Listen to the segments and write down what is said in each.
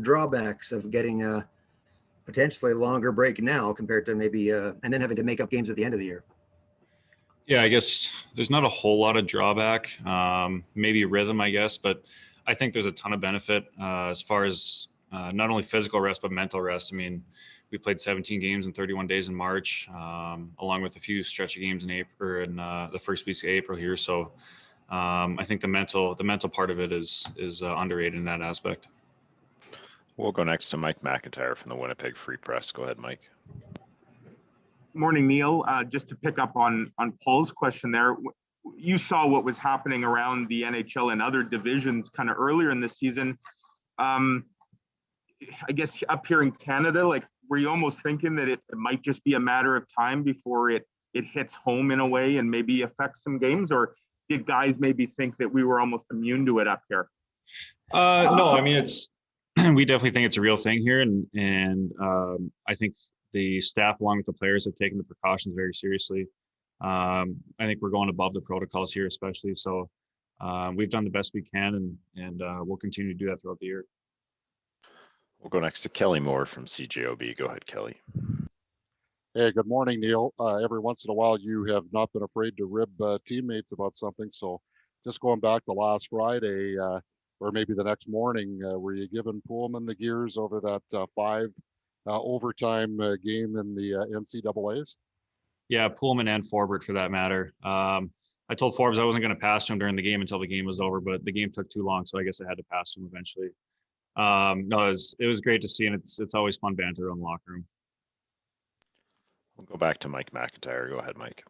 drawbacks of getting a potentially longer break now compared to maybe and then having to make up games at the end of the year? Yeah, I guess there's not a whole lot of drawback. Maybe rhythm, I guess, but I think there's a ton of benefit as far as not only physical rest but mental rest. I mean, we played 17 games in 31 days in March, along with a few stretch of games in April or in the first weeks of April here. So I think the mental part of it is underrated in that aspect. We'll go next to Mike McIntyre from the Winnipeg Free Press. Go ahead, Mike. Morning, Neal. Just to pick up on Paul's question there, you saw what was happening around the NHL and other divisions kind of earlier in the season. I guess up here in Canada, like, were you almost thinking that it might just be a matter of time before it hits home in a way and maybe affects some games? Or did guys maybe think that we were almost immune to it up here? No, I mean, we definitely think it's a real thing here. And I think the staff, along with the players, have taken the precautions very seriously. I think we're going above the protocols here, especially. So we've done the best we can, and we'll continue to do that throughout the year. We'll go next to Kelly Moore from CJOB. Go ahead, Kelly. Hey, good morning, Neal. Every once in a while, you have not been afraid to rib teammates about something. So just going back to last Friday, or maybe the next morning, were you giving Pullman the gears over that 5 overtime game in the NCAAs? Yeah, Pullman and Forbert for that matter. I told Forbes I wasn't going to pass to him during the game until the game was over, but the game took too long, so I guess I had to pass to him eventually. No, it was great to see, and it's always fun banter in the locker room. We'll go back to Mike McIntyre. Go ahead, Mike.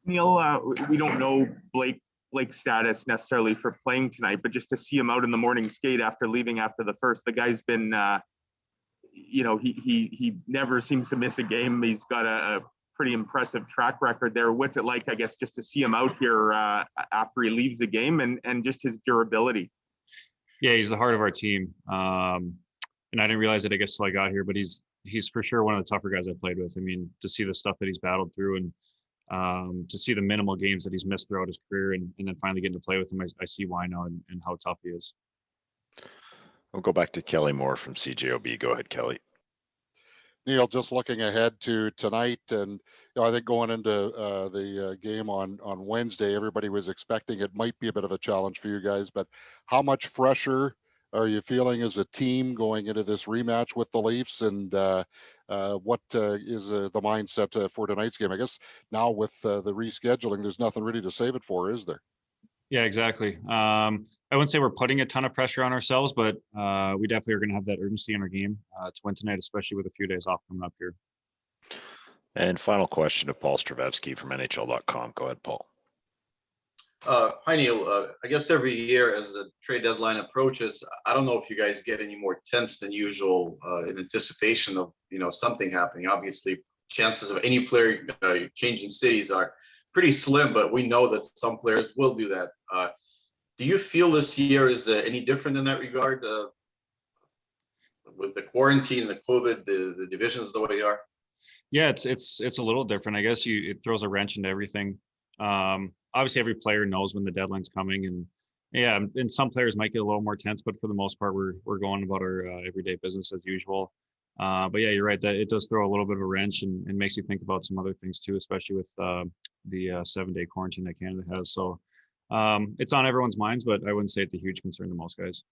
Neal, we don't know Blake's status necessarily for playing tonight, but just to see him out in the morning skate after leaving after the first, the guy's been, he never seems to miss a game. He's got a pretty impressive track record there. What's it like, I guess, just to see him out here after he leaves the game and just his durability? Yeah, he's the heart of our team. And I didn't realize it, I guess, till I got here, but he's for sure one of the tougher guys I played with. I mean, to see the stuff that he's battled through and to see the minimal games that he's missed throughout his career and then finally getting to play with him, I see why now and how tough he is. We'll go back to Kelly Moore from CJOB. Go ahead, Kelly. Neal, just looking ahead to tonight, and I think going into the game on Wednesday, everybody was expecting it might be a bit of a challenge for you guys, but how much fresher are you feeling as a team going into this rematch with the Leafs, and what is the mindset for tonight's game? I guess now with the rescheduling, there's nothing really to save it for, is there? Yeah, exactly. I wouldn't say we're putting a ton of pressure on ourselves, but we definitely are going to have that urgency in our game to win tonight, especially with a few days off coming up here. And final question to Paul Stravevsky from NHL.com. Go ahead, Paul. Hi, Neal. I guess every year as the trade deadline approaches, I don't know if you guys get any more tense than usual in anticipation of something happening. Obviously, chances of any player changing cities are pretty slim, but we know that some players will do that. Do you feel this year is any different in that regard with the quarantine, the COVID, the divisions the way they are? Yeah, it's a little different. I guess it throws a wrench into everything. Obviously, every player knows when the deadline's coming, and yeah, and some players might get a little more tense, but for the most part, we're going about our everyday business as usual. But yeah, you're right that it does throw a little bit of a wrench and makes you think about some other things too, especially with the 7-day quarantine that Canada has. So it's on everyone's minds, but I wouldn't say it's a huge concern to most guys.